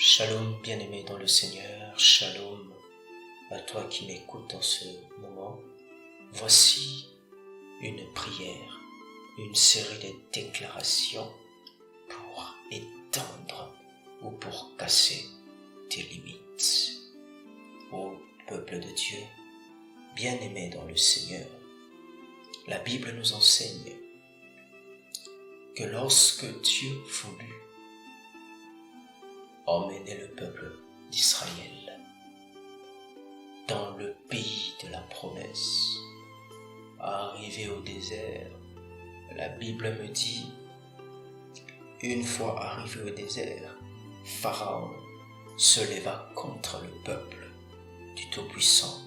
Shalom bien-aimé dans le Seigneur, shalom à toi qui m'écoutes en ce moment. Voici une prière, une série de déclarations pour étendre ou pour casser tes limites. Ô peuple de Dieu, bien-aimé dans le Seigneur, la Bible nous enseigne que lorsque Dieu voulut emmener le peuple d'Israël dans le pays de la promesse, arrivé au désert, la Bible me dit, une fois arrivé au désert, Pharaon se leva contre le peuple du Tout-Puissant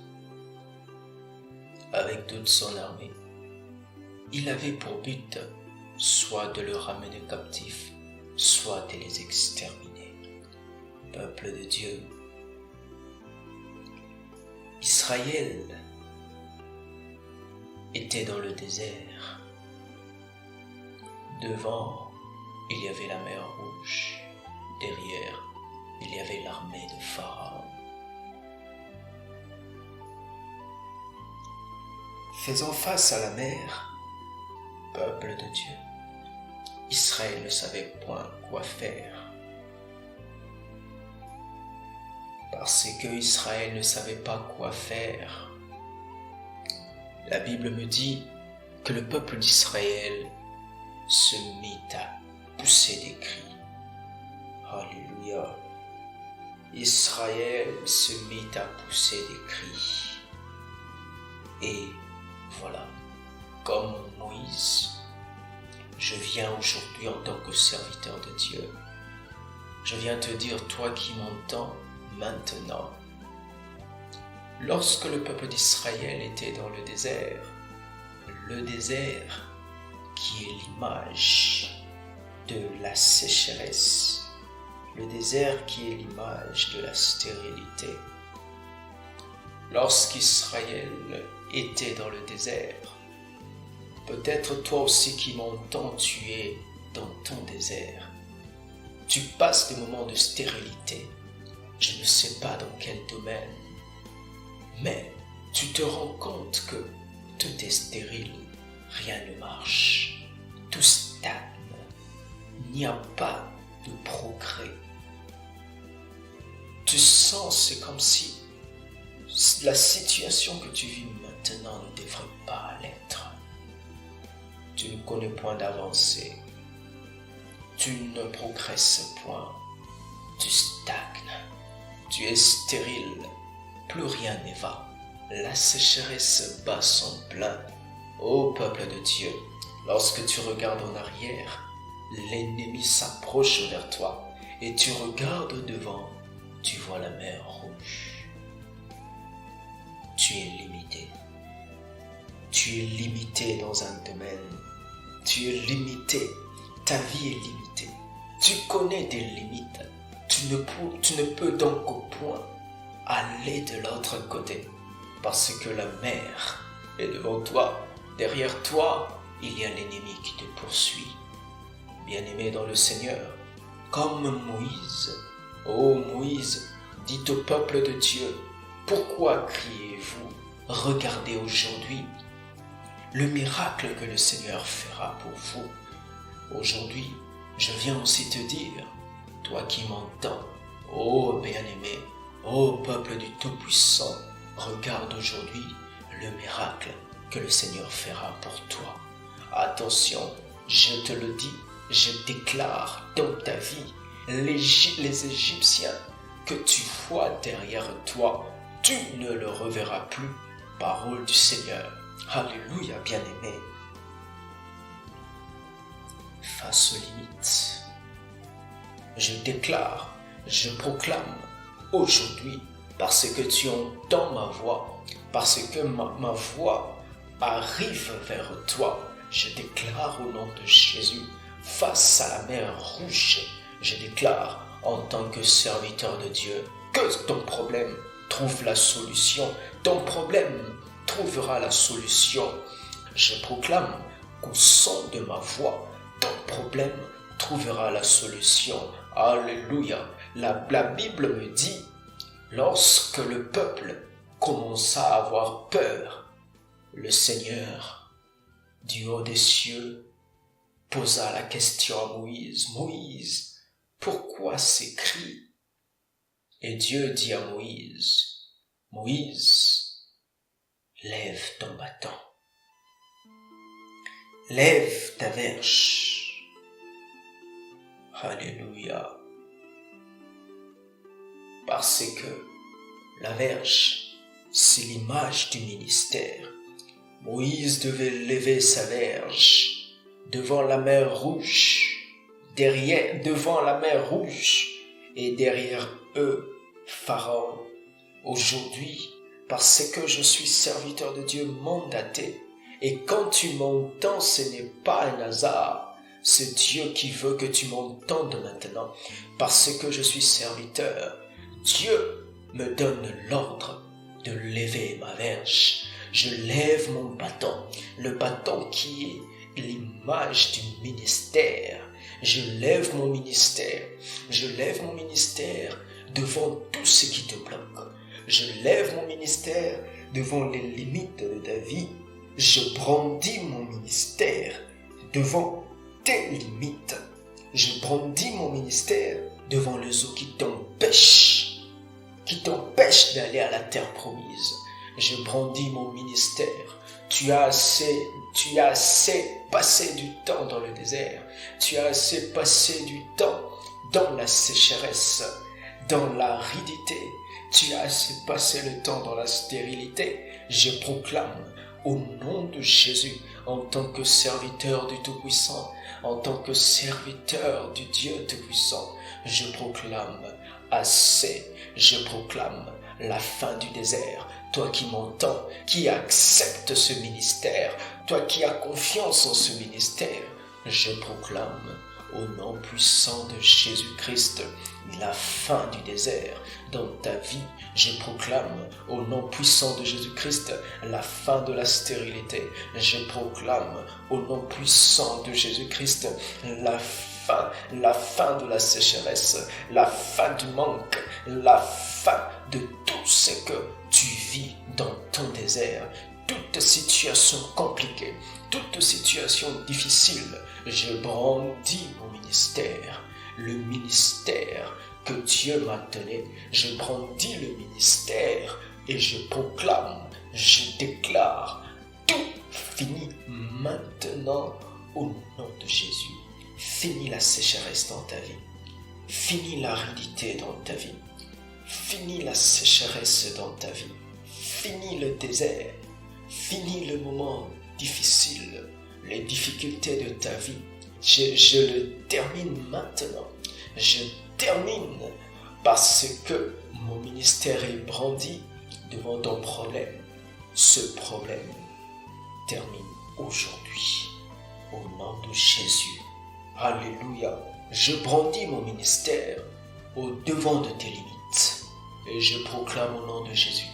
avec toute son armée. Il avait pour but soit de le ramener captif, soit de les exterminer. Peuple de Dieu, Israël était dans le désert. Devant, il y avait la mer Rouge. Derrière, il y avait l'armée de Pharaon. Faisant face à la mer, peuple de Dieu, Israël ne savait point quoi faire. Parce que Israël ne savait pas quoi faire, la Bible me dit que le peuple d'Israël se mit à pousser des cris. Alléluia. Israël se mit à pousser des cris. Et voilà, comme Moïse, je viens aujourd'hui en tant que serviteur de Dieu. Je viens te dire, toi qui m'entends, maintenant, lorsque le peuple d'Israël était dans le désert qui est l'image de la sécheresse, le désert qui est l'image de la stérilité. Lorsqu'Israël était dans le désert, peut-être toi aussi qui m'entends, tu es dans ton désert. Tu passes des moments de stérilité. Je ne sais pas dans quel domaine, mais tu te rends compte que tout est stérile, rien ne marche, tout stagne, il n'y a pas de progrès. Tu sens, c'est comme si la situation que tu vis maintenant ne devrait pas l'être. Tu ne connais point d'avancée, tu ne progresses point, tu stagnes. Tu es stérile, plus rien ne va. La sécheresse bat son plein. Ô peuple de Dieu, lorsque tu regardes en arrière, l'ennemi s'approche vers toi et tu regardes devant, tu vois la mer Rouge. Tu es limité. Tu es limité dans un domaine. Tu es limité. Ta vie est limitée. Tu connais des limites. Tu ne peux donc au point aller de l'autre côté parce que la mer est devant toi. Derrière toi, il y a l'ennemi qui te poursuit. Bien-aimé dans le Seigneur, comme Moïse, ô Moïse, dit au peuple de Dieu, pourquoi criez-vous? Regardez aujourd'hui le miracle que le Seigneur fera pour vous. Aujourd'hui, je viens aussi te dire, toi qui m'entends, ô bien-aimé, ô peuple du Tout-Puissant, regarde aujourd'hui le miracle que le Seigneur fera pour toi. Attention, je te le dis, je déclare dans ta vie, les Égyptiens que tu vois derrière toi, tu ne le reverras plus. Parole du Seigneur. Alléluia, bien-aimé. Face aux limites, je déclare, je proclame aujourd'hui, parce que tu entends ma voix, parce que ma voix arrive vers toi, je déclare au nom de Jésus, face à la mer Rouge, je déclare en tant que serviteur de Dieu, que ton problème trouve la solution, ton problème trouvera la solution. Je proclame qu'au son de ma voix, ton problème trouvera la solution. Alléluia. La Bible me dit, lorsque le peuple commença à avoir peur, le Seigneur, du haut des cieux, posa la question à Moïse, « Moïse, pourquoi ces cris ?» Et Dieu dit à Moïse, « Moïse, lève ton bâton, lève ta verge. » Alléluia. Parce que la verge, c'est l'image du ministère. Moïse devait lever sa verge devant la mer Rouge, devant la mer Rouge, et derrière eux, Pharaon. Aujourd'hui, parce que je suis serviteur de Dieu mandaté, et quand tu m'entends, ce n'est pas un hasard, c'est Dieu qui veut que tu m'entendes maintenant, parce que je suis serviteur. Dieu me donne l'ordre de lever ma verge. Je lève mon bâton, le bâton qui est l'image du ministère. Je lève mon ministère devant tout ce qui te bloque. Je lève mon ministère devant les limites de ta vie. Je brandis mon ministère devant tes limites. Je brandis mon ministère devant les eaux qui t'empêchent d'aller à la terre promise. Je brandis mon ministère. Tu as assez passé du temps dans le désert. Tu as assez passé du temps dans la sécheresse, dans l'aridité. Tu as assez passé le temps dans la stérilité. Je proclame au nom de Jésus, en tant que serviteur du Tout-Puissant, en tant que serviteur du Dieu Tout-Puissant, je proclame assez. Je proclame la fin du désert. Toi qui m'entends, qui accepte ce ministère, toi qui as confiance en ce ministère, je proclame au nom puissant de Jésus-Christ la fin du désert dans ta vie. Je proclame au nom puissant de Jésus-Christ la fin de la stérilité. Je proclame au nom puissant de Jésus-Christ la fin de la sécheresse, la fin du manque, la fin de tout ce que tu vis dans ton désert. Toute situation compliquée, toute situation difficile, je brandis mon ministère, le ministère que Dieu m'a donné. Je brandis le ministère et je proclame, je déclare, tout finit maintenant au nom de Jésus. Finis la sécheresse dans ta vie. Finis l'aridité dans ta vie. Finis la sécheresse dans ta vie. Finis le désert. Finis le moment difficile, les difficultés de ta vie. Je le termine maintenant. Je termine parce que mon ministère est brandi devant ton problème. Ce problème termine aujourd'hui. Au nom de Jésus. Alléluia. Je brandis mon ministère au devant de tes limites. Et je proclame au nom de Jésus.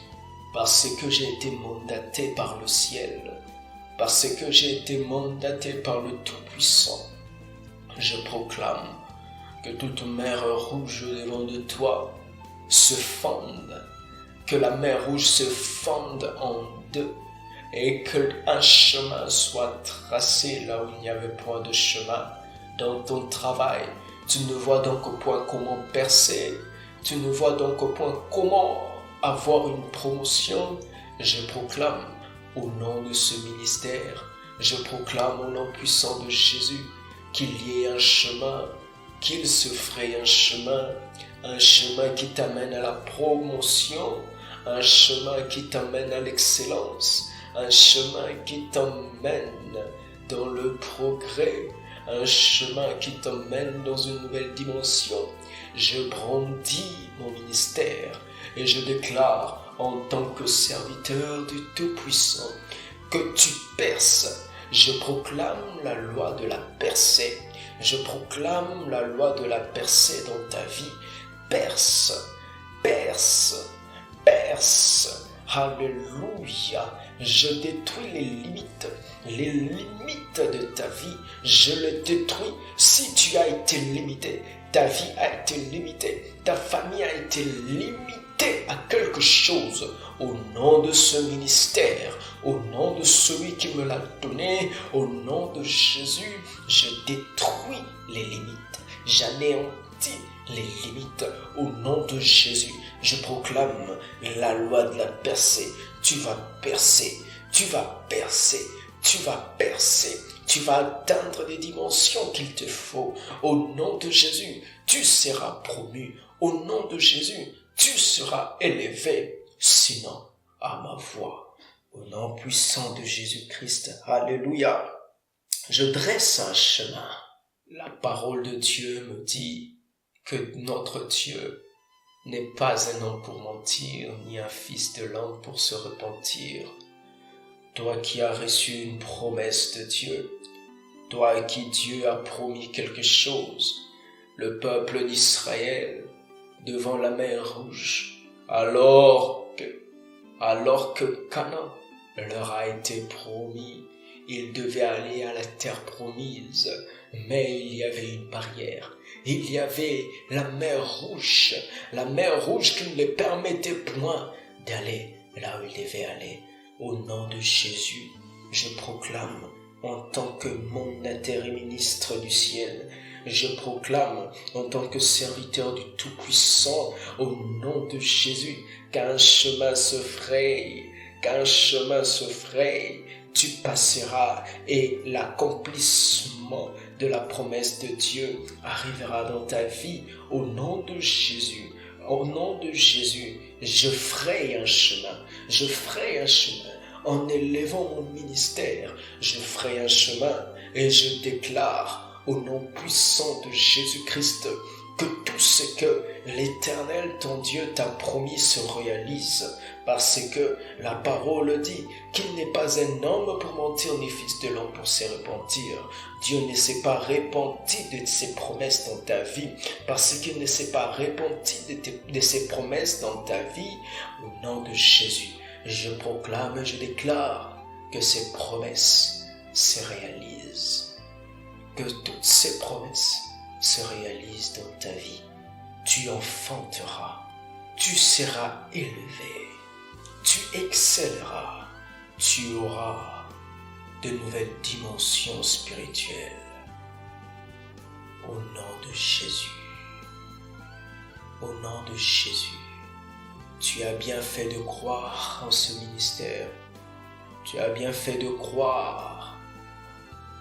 Parce que j'ai été mandaté par le ciel, parce que j'ai été mandaté par le Tout-Puissant, je proclame que toute mer rouge devant de toi se fonde, que la mer rouge se fonde en deux et qu'un chemin soit tracé là où il n'y avait point de chemin. Dans ton travail, tu ne vois donc au point comment percer, tu ne vois donc au point comment avoir une promotion. Je proclame au nom de ce ministère, je proclame au nom puissant de Jésus qu'il y ait un chemin, qu'il se fraye un chemin qui t'amène à la promotion, un chemin qui t'amène à l'excellence, un chemin qui t'emmène dans le progrès, un chemin qui t'emmène dans une nouvelle dimension. Je brandis mon ministère et je déclare en tant que serviteur du Tout-Puissant que tu perces. Je proclame la loi de la percée. Je proclame la loi de la percée dans ta vie. Perce, perce, perce. Alléluia. Je détruis les limites de ta vie. Je les détruis. Si tu as été limité, Ta vie a été limitée. Ta famille a été limitée à quelque chose. Au nom de ce ministère, au nom de celui qui me l'a donné, au nom de Jésus, je détruis les limites. J'anéantis les limites. Au nom de Jésus, je proclame la loi de la percée. Tu vas percer, tu vas percer, tu vas percer. Tu vas atteindre les dimensions qu'il te faut. Au nom de Jésus, tu seras promu. Au nom de Jésus, tu seras élevé. Sinon, à ma voix. Au nom puissant de Jésus-Christ. Alléluia. Je dresse un chemin. La parole de Dieu me dit que notre Dieu n'est pas un homme pour mentir, ni un fils de l'homme pour se repentir. Toi qui as reçu une promesse de Dieu, toi à qui Dieu a promis quelque chose, le peuple d'Israël, devant la mer Rouge, alors que Canaan leur a été promis, ils devaient aller à la terre promise, mais il y avait une barrière. Il y avait la mer Rouge qui ne les permettait point d'aller là où ils devaient aller. Au nom de Jésus, je proclame en tant que mon intérieur-ministre du ciel, je proclame en tant que serviteur du Tout-Puissant, au nom de Jésus, qu'un chemin se fraye, tu passeras et l'accomplissement de la promesse de Dieu arrivera dans ta vie. Au nom de Jésus, je fraye un chemin, en élevant mon ministère, je ferai un chemin et je déclare au nom puissant de Jésus-Christ que tout ce que l'Éternel, ton Dieu, t'a promis se réalise, parce que la parole dit qu'il n'est pas un homme pour mentir, ni fils de l'homme pour se repentir. Dieu ne s'est pas repenti de ses promesses dans ta vie, parce qu'il ne s'est pas repenti de ses promesses dans ta vie. Au nom de Jésus, je proclame, je déclare que ces promesses se réalisent, que toutes ces promesses se réalisent dans ta vie. Tu enfanteras, tu seras élevé, tu excelleras, tu auras de nouvelles dimensions spirituelles. Au nom de Jésus, au nom de Jésus, tu as bien fait de croire en ce ministère. Tu as bien fait de croire.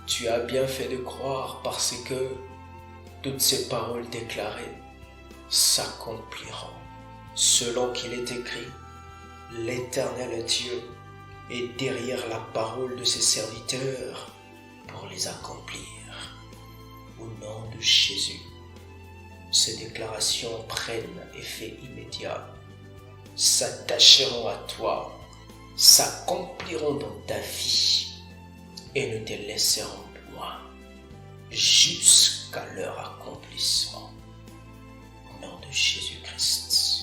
Tu as bien fait de croire parce que toutes ces paroles déclarées s'accompliront selon qu'il est écrit. L'Éternel Dieu est derrière la parole de ses serviteurs pour les accomplir. Au nom de Jésus, ces déclarations prennent effet immédiat, s'attacheront à toi, s'accompliront dans ta vie et ne te laisseront point jusqu'à leur accomplissement. Au nom de Jésus-Christ.